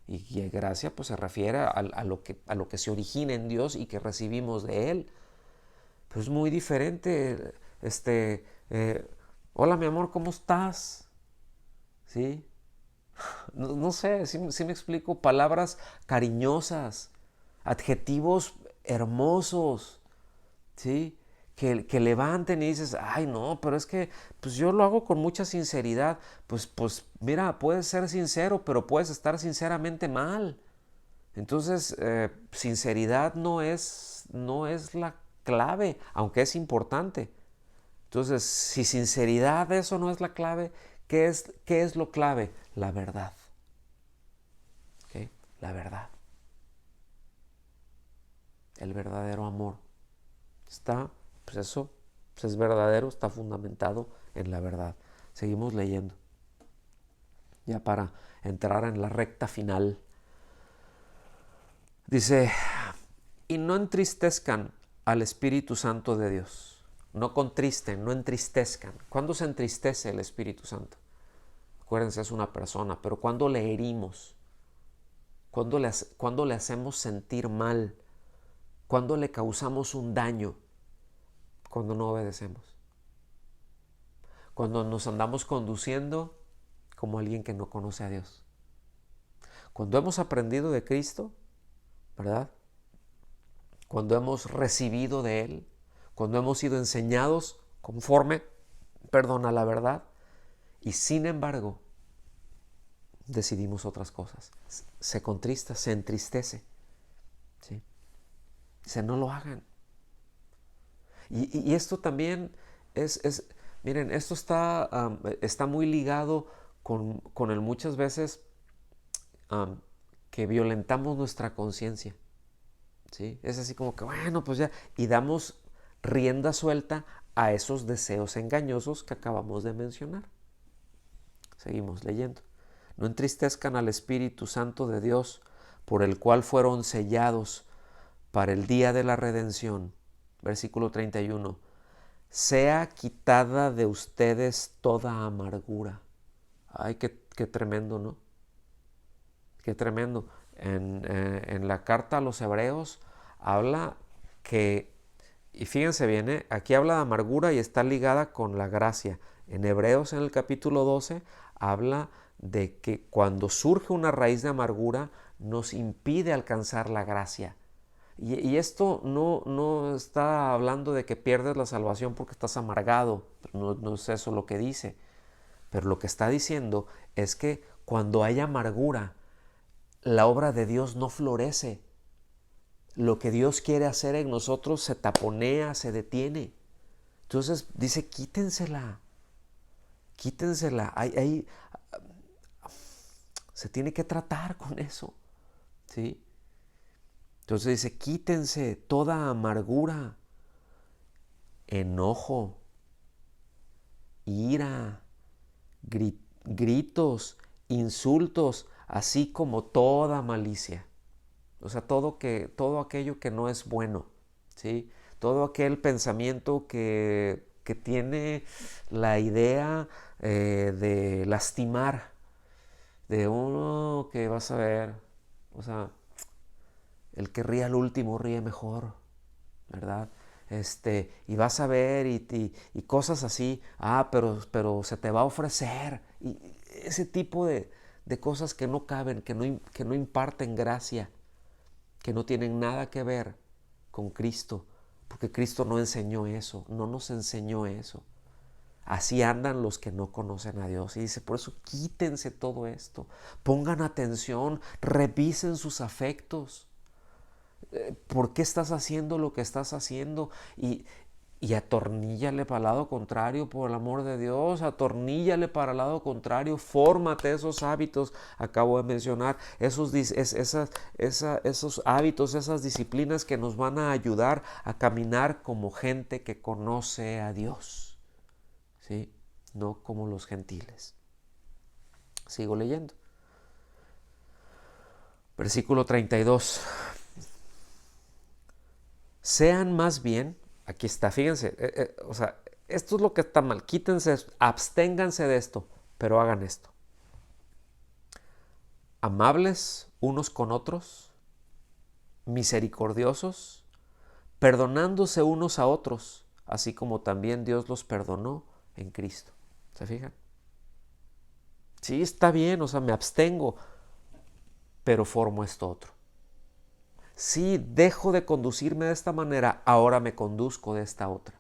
Y gracia pues se refiere a lo que se origina en Dios y que recibimos de Él. Pero es muy diferente. Hola mi amor, ¿cómo estás? ¿Sí? No sé, sí me explico. Palabras cariñosas, adjetivos hermosos, ¿sí? Que levanten y dices, no, pero es que pues yo lo hago con mucha sinceridad. Pues mira, puedes ser sincero, pero puedes estar sinceramente mal. Entonces, sinceridad no es la clave, aunque es importante. Entonces, si sinceridad eso no es la clave, ¿qué es lo clave? La verdad. ¿Ok? La verdad. El verdadero amor. Pues eso, pues es verdadero, está fundamentado en la verdad. Seguimos leyendo. Ya para entrar en la recta final. Dice, y no entristezcan al Espíritu Santo de Dios. No contristen, no entristezcan. ¿Cuándo se entristece el Espíritu Santo? Acuérdense, es una persona, pero ¿cuándo le herimos? ¿Cuándo le hacemos sentir mal? ¿Cuándo le causamos un daño? Cuando no obedecemos. Cuando nos andamos conduciendo como alguien que no conoce a Dios. Cuando hemos aprendido de Cristo, ¿verdad? Cuando hemos recibido de Él, cuando hemos sido enseñados conforme, a la verdad, y sin embargo decidimos otras cosas. Se contrista, se entristece. ¿Sí? Dice, no lo hagan. Y esto también miren, esto está muy ligado con el muchas veces que violentamos nuestra conciencia. ¿Sí? Es así como que, bueno, pues ya, y damos rienda suelta a esos deseos engañosos que acabamos de mencionar. Seguimos leyendo. No entristezcan al Espíritu Santo de Dios, por el cual fueron sellados para el día de la redención. Versículo 31. Sea quitada de ustedes toda amargura. Qué tremendo, ¿no? Qué tremendo. En la carta a los Hebreos habla que, y fíjense bien, aquí habla de amargura y está ligada con la gracia. En Hebreos, en el capítulo 12, habla de que cuando surge una raíz de amargura nos impide alcanzar la gracia. Y esto no está hablando de que pierdes la salvación porque estás amargado, no es eso lo que dice. Pero lo que está diciendo es que cuando hay amargura, la obra de Dios no florece. Lo que Dios quiere hacer en nosotros se taponea, se detiene. Entonces dice, quítensela. Se tiene que tratar con eso. ¿Sí? Entonces dice, quítense toda amargura, enojo, ira, gritos, insultos, así como toda malicia. O sea, todo aquello que no es bueno, ¿sí? Todo aquel pensamiento que tiene la idea de lastimar, de uno que vas a ver, o sea, el que ríe al último ríe mejor, ¿verdad? Y vas a ver y cosas así, pero se te va a ofrecer, y ese tipo de cosas que no caben, que no imparten gracia, que no tienen nada que ver con Cristo, porque Cristo no enseñó eso, no nos enseñó eso. Así andan los que no conocen a Dios. Y dice, por eso quítense todo esto, pongan atención, revisen sus afectos. ¿Por qué estás haciendo lo que estás haciendo? Y atorníllale para el lado contrario, por el amor de Dios, atorníllale para el lado contrario, fórmate esos hábitos, acabo de mencionar, esos hábitos, esas disciplinas que nos van a ayudar a caminar como gente que conoce a Dios, ¿sí? No como los gentiles. Sigo leyendo. Versículo 32. Sean más bien, aquí está, fíjense, o sea, esto es lo que está mal, quítense, absténganse de esto, pero hagan esto. Amables unos con otros, misericordiosos, perdonándose unos a otros, así como también Dios los perdonó en Cristo. ¿Se fijan? Sí, está bien, o sea, me abstengo, pero formo esto otro. Sí, dejo de conducirme de esta manera, ahora me conduzco de esta otra.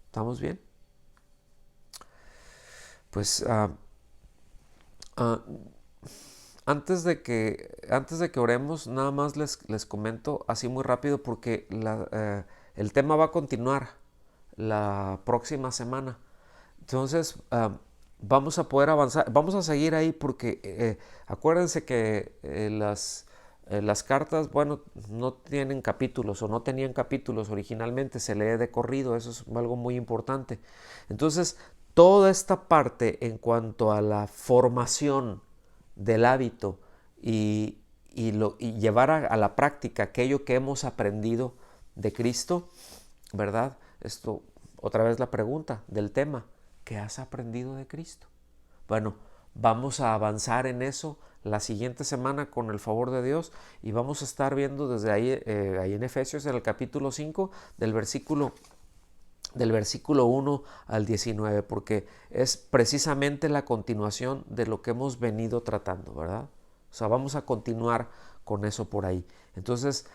¿Estamos bien? Pues antes de que oremos, nada más les comento así muy rápido porque el tema va a continuar la próxima semana. Entonces, vamos a poder avanzar, vamos a seguir ahí porque acuérdense que las cartas, bueno, no tienen capítulos o no tenían capítulos originalmente, se lee de corrido, eso es algo muy importante. Entonces, toda esta parte en cuanto a la formación del hábito y llevar a la práctica aquello que hemos aprendido de Cristo, ¿verdad? Esto, otra vez la pregunta del tema, ¿qué has aprendido de Cristo? Bueno, vamos a avanzar en eso la siguiente semana con el favor de Dios y vamos a estar viendo desde ahí en Efesios, en el capítulo 5, del versículo 1 al 19, porque es precisamente la continuación de lo que hemos venido tratando, ¿verdad? O sea, vamos a continuar con eso por ahí. Entonces,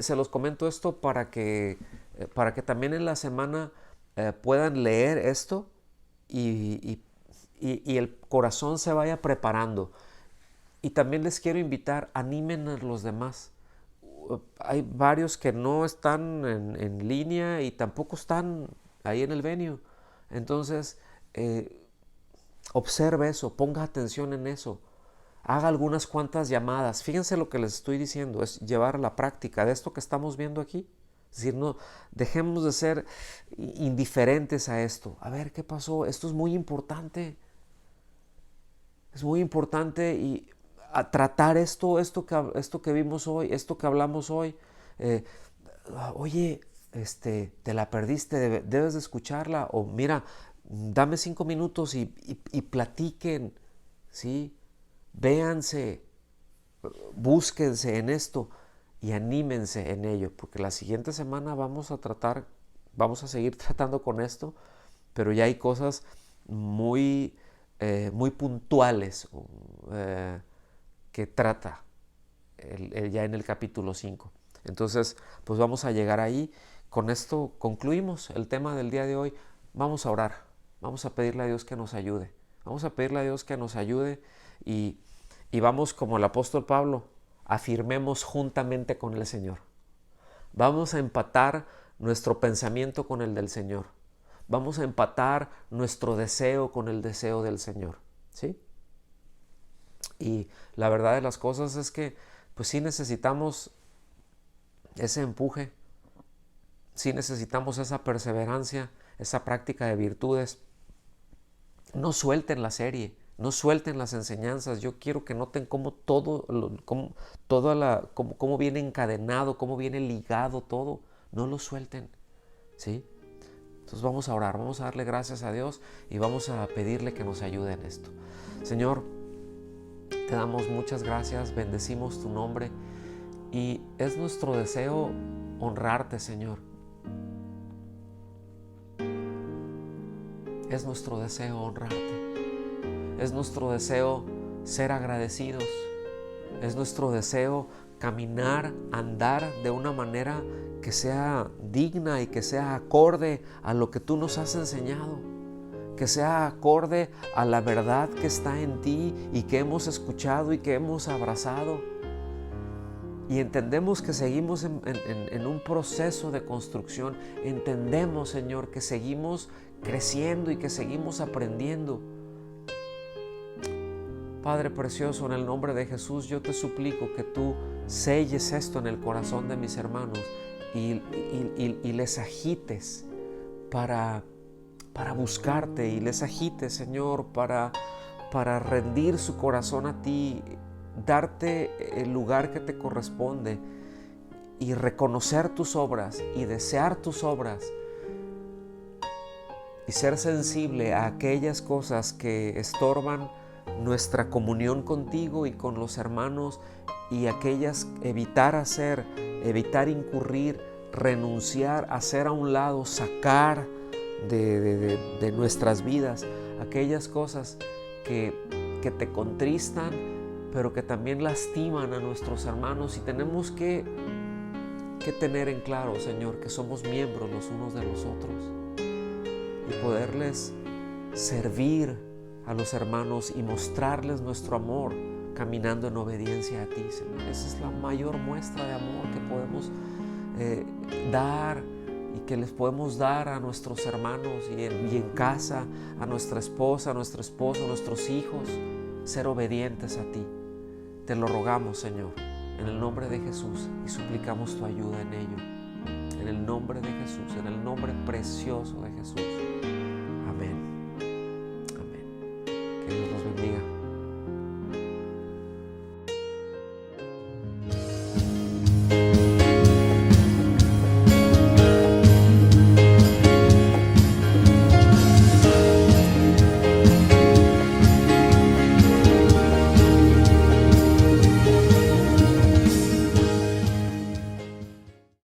se los comento esto para que también en la semana puedan leer esto y el corazón se vaya preparando. Y también les quiero invitar, animen a los demás. Hay varios que no están en línea y tampoco están ahí en el venue. Entonces, observe eso, ponga atención en eso. Haga algunas cuantas llamadas. Fíjense lo que les estoy diciendo, es llevar a la práctica de esto que estamos viendo aquí. Es decir, no dejemos de ser indiferentes a esto. A ver, ¿qué pasó? Esto es muy importante. Es muy importante y a tratar esto que vimos hoy, esto que hablamos hoy. Eh, Oye, te la perdiste, debes de escucharla. O mira, dame 5 minutos y platiquen, ¿sí? Véanse, búsquense en esto y anímense en ello, porque la siguiente semana vamos a seguir tratando con esto, pero ya hay cosas muy puntuales que trata ya en el capítulo 5. Entonces, pues vamos a llegar ahí. Con esto concluimos el tema del día de hoy. Vamos a orar, vamos a pedirle a Dios que nos ayude. Vamos a pedirle a Dios que nos ayude y, y vamos como el apóstol Pablo, afirmemos juntamente con el Señor. Vamos a empatar nuestro pensamiento con el del Señor. Vamos a empatar nuestro deseo con el deseo del Señor, ¿sí? Y la verdad de las cosas es que pues sí necesitamos ese empuje, sí necesitamos esa perseverancia, esa práctica de virtudes No suelten la serie, no suelten las enseñanzas. Yo quiero que noten cómo todo, cómo viene encadenado, cómo viene ligado todo. No lo suelten, ¿sí? Entonces vamos a orar, vamos a darle gracias a Dios y vamos a pedirle que nos ayude en esto. Señor, te damos muchas gracias, bendecimos tu nombre y es nuestro deseo honrarte, Señor. Es nuestro deseo honrarte. Es nuestro deseo ser agradecidos. Es nuestro deseo caminar, andar de una manera que sea digna y que sea acorde a lo que tú nos has enseñado. Que sea acorde a la verdad que está en ti y que hemos escuchado y que hemos abrazado. Y entendemos que seguimos en un proceso de construcción. Entendemos, Señor, que seguimos creciendo y que seguimos aprendiendo. Padre precioso, en el nombre de Jesús, yo te suplico que tú selles esto en el corazón de mis hermanos y les agites para buscarte y les agites, Señor, para rendir su corazón a ti, darte el lugar que te corresponde y reconocer tus obras y desear tus obras y ser sensible a aquellas cosas que estorban nuestra comunión contigo y con los hermanos y aquellas evitar incurrir, renunciar, hacer a un lado, sacar de nuestras vidas aquellas cosas que te contristan, pero que también lastiman a nuestros hermanos. Y tenemos que tener en claro, Señor, que somos miembros los unos de los otros y poderles servir a los hermanos y mostrarles nuestro amor caminando en obediencia a ti, Señor. Esa es la mayor muestra de amor que podemos dar y que les podemos dar a nuestros hermanos y en casa, a nuestra esposa, a nuestro esposo, a nuestros hijos, ser obedientes a ti. Te lo rogamos, Señor, en el nombre de Jesús y suplicamos tu ayuda en ello. En el nombre de Jesús, en el nombre precioso de Jesús.